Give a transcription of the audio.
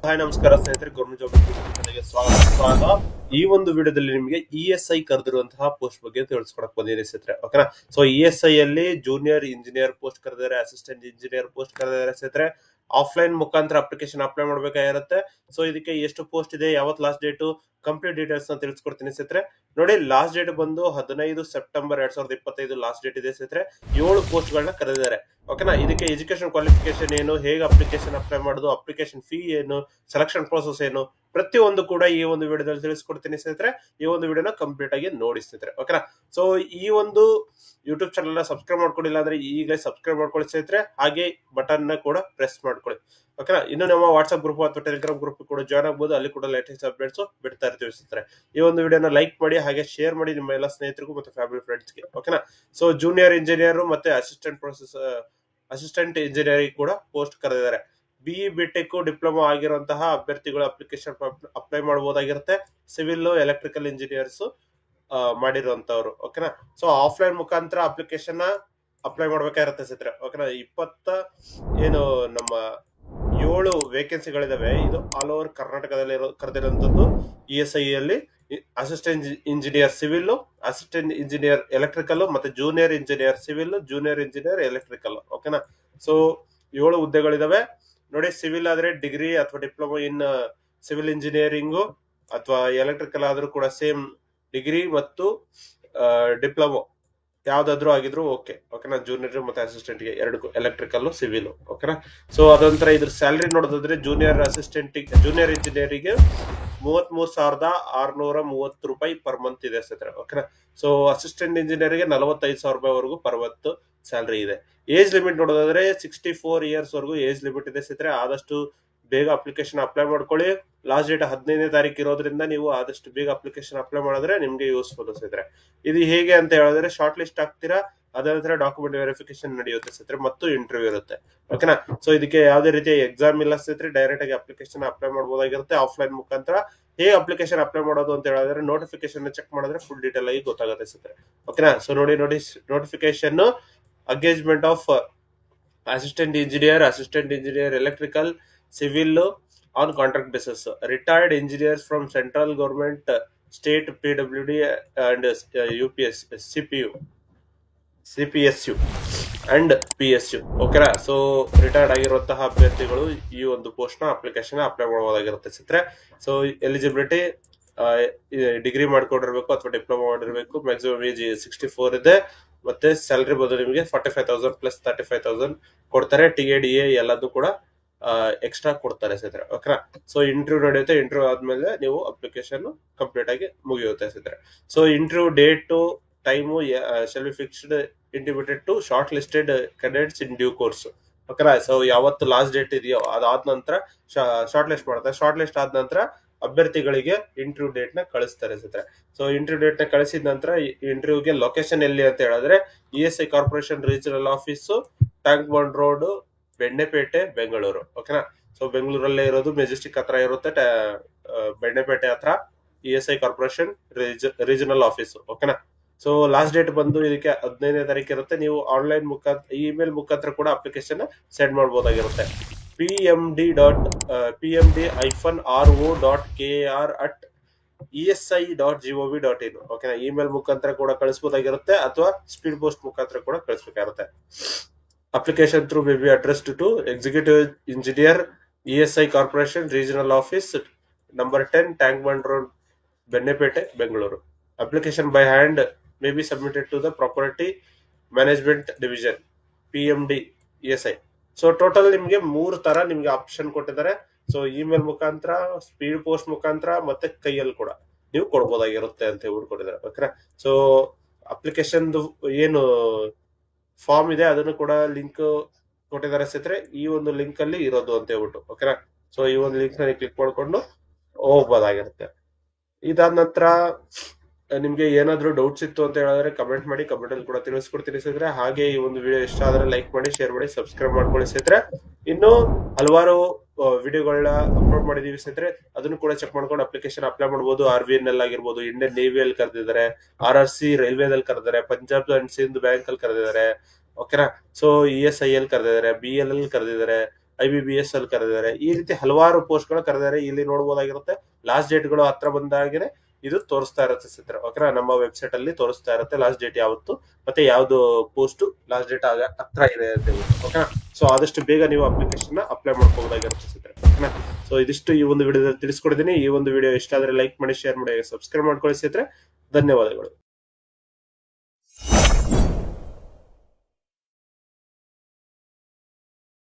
Hi ನಮಸ್ಕಾರ ಸ್ನೇಹಿತರೆ, government job ಚಾನೆಲ್ಗೆ ಸ್ವಾಗತ. ಈ ಒಂದು ವಿಡಿಯೋದಲ್ಲಿ ನಿಮಗೆ ಇಎಸ್ಐ ಕರೆದಿರುವಂತಹ ಪೋಸ್ಟ್ ಬಗ್ಗೆ ತಿಳಿಸ್ಕೊಡಕ್ ಬಂದಿದೆ ಸ್ನೇಹಿತರೆ. ಓಕೆನಾ. ಸೊ ಇಎಸ್ಐ ಅಲ್ಲಿ ಜೂನಿಯರ್ ಇಂಜಿನಿಯರ್ ಪೋಸ್ಟ್ ಕರೆದಿದ್ದಾರೆ, ಅಸಿಸ್ಟೆಂಟ್ ಇಂಜಿನಿಯರ್ ಪೋಸ್ಟ್ ಕರೆದಿದ್ದಾರೆ ಸ್ನೇಹಿತರೆ. ಆಫ್ಲೈನ್ ಮುಖಾಂತರ ಅಪ್ಲಿಕೇಶನ್ ಅಪ್ಲೈ ಮಾಡ್ಬೇಕಾಗಿರುತ್ತೆ. ಸೊ ಇದಕ್ಕೆ ಎಷ್ಟು ಪೋಸ್ಟ್ ಇದೆ, ಯಾವತ್ ಲಾಸ್ಟ್ ಡೇಟ್, ಕಂಪ್ಲೀಟ್ ಡೀಟೇಲ್ಸ್ ನ ತಿಳಿಸ್ಕೊಡ್ತೀನಿ ಸ್ನೇಹಿತರೆ. ನೋಡಿ, ಲಾಸ್ಟ್ ಡೇಟ್ ಬಂದು 15 ಸೆಪ್ಟೆಂಬರ್ 2025 ಲಾಸ್ಟ್ ಡೇಟ್ ಇದೆ ಸ್ನೇಹಿತರೆ. 7 ಪೋಸ್ಟ್ ಗಳನ್ನ ಕರೆದಿದ್ದಾರೆ. ಓಕೆನಾ. ಇದಕ್ಕೆ ಎಜುಕೇಶನ್ ಕ್ವಾಲಿಫಿಕೇಶನ್ ಏನು, ಹೇಗೆ ಅಪ್ಲಿಕೇಶನ್ ಅಪ್ಲೈ ಮಾಡೋದು, ಅಪ್ಲಿಕೇಶನ್ ಫೀ ಏನು, ಸೆಲೆಕ್ಷನ್ ಪ್ರೋಸೆಸ್ ಏನು, ಪ್ರತಿಯೊಂದು ಕೂಡ ಈ ಒಂದು ವಿಡಿಯೋದಲ್ಲಿ ತಿಳಿಸ್ಕೊಡ್ತೀನಿ ಸ್ನೇಹಿತರೆ. ಈ ಒಂದು ವಿಡಿಯೋನ ಕಂಪ್ಲೀಟ್ ಆಗಿ ನೋಡಿ ಸ್ನೇಹಿತರೆ. ಓಕೆನಾ. ಸೊ ಈ ಒಂದು ಯೂಟ್ಯೂಬ್ ಚಾನಲ್ ನ ಸಬ್ಸ್ಕ್ರೈಬ್ ಮಾಡ್ಕೊಂಡಿಲ್ಲ ಅಂದ್ರೆ ಈಗಲೇ ಸಬ್ಸ್ಕ್ರೈಬ್ ಮಾಡ್ಕೊಳ್ಳಿ ಸ್ನೇಹಿತರೆ. ಹಾಗೆ ಬಟನ್ ನ ಕೂಡ ಪ್ರೆಸ್ ಮಾಡ್ಕೊಳ್ಳಿ. ಓಕೆನಾ. ಇನ್ನು ನಮ್ಮ ವಾಟ್ಸ್ಆಪ್ ಗ್ರೂಪ್ ಅಥವಾ ಟೆಲಿಗ್ರಾಮ್ ಗ್ರೂಪ್ ಕೂಡ ಜಾಯ್ನ್ ಆಗಬಹುದು. ಅಲ್ಲಿ ಕೂಡ ಲೇಟೆಸ್ಟ್ ಅಪ್ಡೇಟ್ಸ್ ಬಿಡ್ತಾ ಇರ್ತೀವಿ ಸ್ನೇಹಿತರೆ. ಈ ಒಂದು ವಿಡಿಯೋನ ಲೈಕ್ ಮಾಡಿ, ಹಾಗೆ ಶೇರ್ ಮಾಡಿ ನಿಮ್ಮ ಎಲ್ಲ ಸ್ನೇಹಿತರಿಗೂ ಮತ್ತು ಫ್ಯಾಮಿಲಿ ಫ್ರೆಂಡ್ಸ್ಗೆ. ಓಕೆನಾ. ಸೊ ಜೂನಿಯರ್ ಇಂಜಿನಿಯರ್ ಮತ್ತೆ ಅಸಿಸ್ಟೆಂಟ್ ಇಂಜಿನಿಯರಿಂಗ್ ಕೂಡ ಪೋಸ್ಟ್ ಕರೆದಿದ್ದಾರೆ. ಬಿಇ ಬಿಟೆಕ್ ಡಿಪ್ಲೊಮಾ ಆಗಿರುವಂತಹ ಅಭ್ಯರ್ಥಿಗಳು ಅಪ್ಲಿಕೇಶನ್ ಅಪ್ಲೈ ಮಾಡಬಹುದಾಗಿರುತ್ತೆ. ಸಿವಿಲ್ ಎಲೆಕ್ಟ್ರಿಕಲ್ ಇಂಜಿನಿಯರ್ಸ್ ಮಾಡಿರುವಂತವ್ರು. ಓಕೆನಾ. ಸೊ ಆಫ್ಲೈನ್ ಮುಖಾಂತರ ಅಪ್ಲಿಕೇಶನ್ ಅಪ್ಲೈ ಮಾಡ್ಬೇಕಾಗಿರುತ್ತೆ ಸ್ನೇಹಿತರೆ. ಓಕೆನಾ. ಏನು ನಮ್ಮ 7 ವೇಕೆನ್ಸಿಗಳಿದಾವೆ. ಇದು ಆಲ್ ಓವರ್ ಕರ್ನಾಟಕದಲ್ಲಿ ಕರೆದಿರುವಂತದ್ದು. ಇಎಸ್ಐ ಅಲ್ಲಿ assistant engineer civil, assistant engineer electrical ಮತ್ತೆ junior engineer civil, junior engineer electrical. ಓಕೆನಾ. ಸೊ 7 ಹುದ್ದೆಗಳಿದಾವೆ. ನೋಡಿ, ಸಿವಿಲ್ ಆದ್ರೆ ಡಿಗ್ರಿ ಅಥವಾ ಡಿಪ್ಲೊಮಾ ಇನ್ ಸಿವಿಲ್ ಇಂಜಿನಿಯರಿಂಗ್ ಅಥವಾ ಎಲೆಕ್ಟ್ರಿಕಲ್ ಆದ್ರೂ ಕೂಡ ಸೇಮ್ ಡಿಗ್ರಿ ಮತ್ತು ಡಿಪ್ಲೊಮಾ ಯಾವ್ದಾದ್ರು ಆಗಿದ್ರು ಓಕೆ. ಓಕೆನಾ. ಜೂನಿಯರ್ ಮತ್ತೆ ಅಸಿಸ್ಟೆಂಟ್ ಗೆ ಎರಡು, ಎಲೆಕ್ಟ್ರಿಕಲ್ ಸಿವಿಲ್. ಓಕೆನಾ. ಸೊ ಅದೊಂಥರ ಇದ್ರ ಸ್ಯಾಲರಿ ನೋಡೋದಾದ್ರೆ ಜೂನಿಯರ್ ಇಂಜಿನಿಯರಿಗೆ 33,630 ರೂಪಾಯಿ ಪರ್ ಮಂತ್ ಇದೆ ಸ್ನೇಹಿತರೆ. ಓಕೆನಾ. ಸೊ ಅಸಿಸ್ಟೆಂಟ್ ಇಂಜಿನಿಯರ್ಗೆ 45,000 ರೂಪಾಯಿ ವರೆಗೂ ಪರ್ ಮಂತ್ ಸ್ಯಾಲರಿ ಇದೆ. ಏಜ್ ಲಿಮಿಟ್ ನೋಡೋದಾದ್ರೆ 64 ಇಯರ್ಸ್ ವರೆಗೂ ಏಜ್ ಲಿಮಿಟ್ ಇದೆ ಸ್ನೇಹಿತರೆ. ಆದಷ್ಟು ಬೇಗ ಅಪ್ಲಿಕೇಶನ್ ಅಪ್ಲೈ ಮಾಡ್ಕೊಳ್ಳಿ. ಲಾಸ್ಟ್ ಡೇಟ್ 15ನೇ ತಾರೀಕು ಇರೋದ್ರಿಂದ ನೀವು ಆದಷ್ಟು ಬೇಗ ಅಪ್ಲಿಕೇಶನ್ ಅಪ್ಲೈ ಮಾಡಿದ್ರೆ ನಿಮ್ಗೆ ಯೂಸ್ಫುಲ್ ಸ್ನೇಹಿತರೆ. ಇದು ಹೇಗೆ ಅಂತ ಹೇಳಿದ್ರೆ, ಶಾರ್ಟ್ ಲಿಸ್ಟ್ ಆಗ್ತೀರಾ, ಅದ ನಂತರ ಡಾಕ್ಯುಮೆಂಟ್ ವೆರಿಫಿಕೇಶನ್ ನಡೆಯುತ್ತೆ ಸ್ನೇಹಿತರೆ, ಮತ್ತು ಇಂಟರ್ವ್ಯೂ ಇರುತ್ತೆ. ಓಕೆನಾ. ಸೊ ಇದಕ್ಕೆ ಯಾವುದೇ ರೀತಿಯ ಎಕ್ಸಾಮ್ ಇಲ್ಲ ಸ್ನೇಹಿತರೆ. ಡೈರೆಕ್ಟ್ ಆಗಿ ಅಪ್ಲಿಕೇಶನ್ ಅಪ್ಲೈ ಮಾಡಬಹುದಾಗಿರುತ್ತೆ ಆಫ್ಲೈನ್ ಮುಖಾಂತರ. ಹೇಗೆ ಅಪ್ಲಿಕೇಶನ್ ಅಪ್ಲೈ ಮಾಡೋದು ಅಂತ ಹೇಳಿದ್ರೆ, ನೋಟಿಫಿಕೇಶನ್ ಚೆಕ್ ಮಾಡಿದ್ರೆ ಫುಲ್ ಡೀಟೇಲ್ ಆಗಿ ಗೊತ್ತಾಗುತ್ತೆ ಸ್ನೇಹಿತರೆ. ಓಕೆನಾ. ಸೊ ನೋಡಿ notification engagement of assistant engineer electrical, civil on contract basis, retired engineers from central government, state PWD and UPS, CPSU and PSU. ಓಕೆನಾ. ಸೊ ರಿಟೈರ್ಡ್ ಆಗಿರುವಂತಹ ಅಭ್ಯರ್ಥಿಗಳು ಈ ಒಂದು ಪೋಸ್ಟ್ ನ ಅಪ್ಲಿಕೇಶನ್ ಅಪ್ಲೈ ಮಾಡಬಹುದಾಗಿರುತ್ತೆ ಸ್ನೇಹಿತರೆ. ಸೊ ಎಲಿಜಿಬಿಲಿಟಿ ಡಿಗ್ರಿ ಮಾಡ್ಕೊಂಡಿರ್ಬೇಕು ಅಥವಾ diploma ಮಾಡಿರ್ಬೇಕು. Maximum age 64 ಇದೆ. ಮತ್ತೆ ಸ್ಯಾಲರಿ ಬಂದು ನಿಮಗೆ 45,000 ಪ್ಲಸ್ 35,000 ಕೊಡ್ತಾರೆ. TADA ಎಲ್ಲದೂ ಕೂಡ ಎಕ್ಸ್ಟ್ರಾ ಕೊಡ್ತಾರೆ ಸ್ನೇಹಿತರೆ. ಓಕೆನಾ. ಸೊ ಇಂಟರ್ವ್ಯೂ ನಡೆಯುತ್ತೆ. ಇಂಟರ್ವ್ಯೂ ಆದ್ಮೇಲೆ ನೀವು ಅಪ್ಲಿಕೇಶನ್ ಕಂಪ್ಲೀಟ್ ಆಗಿ ಮುಗಿಯುತ್ತೆ ಸ್ನೇಹಿತರೆ. So interview date time shall be fixed intimated to short listed candidates in due course. ಓಕೆನಾ. ಸೊ ಯಾವತ್ತು ಲಾಸ್ಟ್ ಡೇಟ್ ಇದೆಯೋ ಅದಾದ ನಂತರ ಶಾರ್ಟ್ ಲಿಸ್ಟ್ ಮಾಡ್ತಾರೆ. ಶಾರ್ಟ್ ಲಿಸ್ಟ್ ಆದ ನಂತರ ಅಭ್ಯರ್ಥಿಗಳಿಗೆ ಇಂಟರ್ವ್ಯೂ ಡೇಟ್ ನ ಕಳಿಸ್ತಾರೆ ಸ್ನೇಹಿತರೆ. ಸೊ ಇಂಟರ್ವ್ಯೂ ಡೇಟ್ ನ ಕಳಿಸಿದ ನಂತರ ಇಂಟರ್ವ್ಯೂಗೆ ಲೊಕೇಶನ್ ಎಲ್ಲಿ ಅಂತ ಹೇಳಿದ್ರೆ, ESI corporation regional office, tank bund road, Bennepete, Bengaluru. ಓಕೆನಾ. ಸೊ ಬೆಂಗಳೂರಲ್ಲೇ ಇರೋದು, ಮೆಜೆಸ್ಟಿಕ್ ಹತ್ರ ಇರುತ್ತೆ, ಬೆಣ್ಣೆಪೇಟೆ ಹತ್ರ ಇಎಸ್ಐ ಕಾರ್ಪೊರೇಷನ್ ರೀಜನಲ್ ಆಫೀಸ್. ಓಕೆನಾ. ಸೊ ಲಾಸ್ಟ್ ಡೇಟ್ ಬಂದು ಇದಕ್ಕೆ 15ನೇ ತಾರೀಕು ಇರುತ್ತೆ. ನೀವು ಆನ್ಲೈನ್ ಮುಖಾಂತರ, ಇಮೇಲ್ ಮುಖಾಂತರ ಕೂಡ ಅಪ್ಲಿಕೇಶನ್ ಸೆಂಡ್ ಮಾಡಬಹುದಾಗಿರುತ್ತೆ. pmd.ro.kr@esi.gov.in. ಓಕೆನಾ. ಇಮೇಲ್ ಮುಖಾಂತರ ಕೂಡ ಕಳಿಸಬಹುದಾಗಿರುತ್ತೆ ಅಥವಾ ಸ್ಪೀಡ್ ಪೋಸ್ಟ್ ಮುಖಾಂತರ ಕೂಡ ಕಳಿಸಬೇಕಾಗುತ್ತೆ. Application through may be addressed to executive engineer, ESI corporation regional office, number 10, tank bund road, Bennepete, Bengaluru. Application by hand may be submitted to the property management division, PMD, ESI. So total ನಿಮ್ಗೆ 3 ತರ ನಿಮ್ಗೆ option ಕೊಟ್ಟಿದ್ದಾರೆ. So email ಮುಖಾಂತರ, speed post ಮುಖಾಂತರ ಮತ್ತೆ ಕೈಯಲ್ಲಿ ಕೂಡ ನೀವು ಕೊಡ್ಬೋದಾಗಿರುತ್ತೆ ಅಂತ ಹೇಳ್ಬಿಟ್ಟು ಕೊಟ್ಟಿದ್ದಾರೆ. ಓಕೆನಾ. ಸೊ ಅಪ್ಲಿಕೇಶನ್ ಏನು ಫಾರ್ಮ್ ಇದೆ ಅದನ್ನು ಕೂಡ ಲಿಂಕ್ ಕೊಟ್ಟಿದ್ದಾರೆ ಸ್ನೇಹಿತರೆ. ಈ ಒಂದು ಲಿಂಕ್ ಅಲ್ಲಿ ಇರೋದು ಅಂತ ಹೇಳ್ಬಿಟ್ಟು. ಓಕೆನಾ. ಸೊ ಈ ಒಂದು ಲಿಂಕ್ ನಲ್ಲಿ ಕ್ಲಿಕ್ ಮಾಡ್ಕೊಂಡು ಹೋಗ್ಬೋದಾಗಿರುತ್ತೆ. ಇದಾದ ನಂತರ ನಿಮ್ಗೆ ಏನಾದ್ರೂ ಡೌಟ್ಸ್ ಇತ್ತು ಅಂತ ಹೇಳಿದ್ರೆ ಕಮೆಂಟ್ ಮಾಡಿ, ಕಮೆಂಟ್ ಅಲ್ಲಿ ಕೂಡ ತಿಳಿಸ್ಕೊಡ್ತೀನಿ ಸ್ನೇಹಿತರೆ. ಹಾಗೆ ಈ ಒಂದು ವಿಡಿಯೋ ಇಷ್ಟ ಆದ್ರೆ ಲೈಕ್ ಮಾಡಿ, ಶೇರ್ ಮಾಡಿ, ಸಬ್ಸ್ಕ್ರೈಬ್ ಮಾಡ್ಕೊಳ್ಳಿ ಸ್ನೇಹಿತರೆ. ಇನ್ನು ಹಲವಾರು ವಿಡಿಯೋಗಳನ್ನ ಅಪ್ಲೋಡ್ ಮಾಡಿದೀವಿ ಸ್ನೇಹಿತರೆ. ಅದನ್ನು ಕೂಡ ಚೆಕ್ ಮಾಡ್ಕೊಂಡು ಅಪ್ಲಿಕೇಶನ್ ಅಪ್ಲೈ ಮಾಡಬಹುದು. RVNL ಆಗಿರ್ಬೋದು, ಇಂಡಿಯನ್ ನೇವಿಯಲ್ಲಿ ಕರೆದಿದ್ದಾರೆ, RRC ರೈಲ್ವೇದಲ್ಲಿ ಕರೆದಿದ್ದಾರೆ, ಪಂಜಾಬ್ ಅಂಡ್ ಸಿಂಧ್ ಬ್ಯಾಂಕ್ ಅಲ್ಲಿ ಕರೆದಿದ್ದಾರೆ. ಓಕೆನಾ. ಸೊ ESIL ಕರೆದಿದ್ದಾರೆ, BLL ಕರೆದಿದ್ದಾರೆ, IBBS ಅಲ್ಲಿ ಕರೆದಿದ್ದಾರೆ. ಈ ರೀತಿ ಹಲವಾರು ಪೋಸ್ಟ್ ಗಳು ಕರೆದಿದ್ದಾರೆ. ಇಲ್ಲಿ ನೋಡಬಹುದಾಗಿರುತ್ತೆ ಲಾಸ್ಟ್ ಡೇಟ್ ಗಳು ಹತ್ರ ಬಂದಾಗನೆ ಇದು ತೋರಿಸ್ತಾ ಇರುತ್ತೆ ಸ್ನೇಹಿತರೆ. ಓಕೆನಾ, ನಮ್ಮ ವೆಬ್ಸೈಟ್ ಅಲ್ಲಿ ತೋರಿಸ್ತಾ ಇರುತ್ತೆ ಲಾಸ್ಟ್ ಡೇಟ್ ಯಾವತ್ತು ಮತ್ತೆ ಯಾವ್ದು ಪೋಸ್ಟ್ ಲಾಸ್ಟ್ ಡೇಟ್ ಹತ್ರ ಇದೆ ಅಂತ ಹೇಳಿ. ಓಕೆನಾ, ಸೊ ಆದಷ್ಟು ಬೇಗ ನೀವು ಅಪ್ಲಿಕೇಶನ್ ಅಪ್ಲೈ ಮಾಡ್ಕೋಬಹುದಾಗಿರುತ್ತೆ ಸ್ನೇಹಿತರೆ. ಓಕೆನಾ, ಸೊ ಇದಿಷ್ಟು ಈ ಒಂದು ವಿಡಿಯೋದಲ್ಲಿ ತಿಳಿಸ್ಕೊಡಿದ್ದೀನಿ. ಈ ಒಂದು ವಿಡಿಯೋ ಇಷ್ಟ ಆದ್ರೆ ಲೈಕ್ ಮಾಡಿ, ಶೇರ್ ಮಾಡಿ, ಸಬ್ಸ್ಕ್ರೈಬ್ ಮಾಡ್ಕೊಳ್ಳಿ ಸ್ನೇಹಿತರೆ. ಧನ್ಯವಾದಗಳು.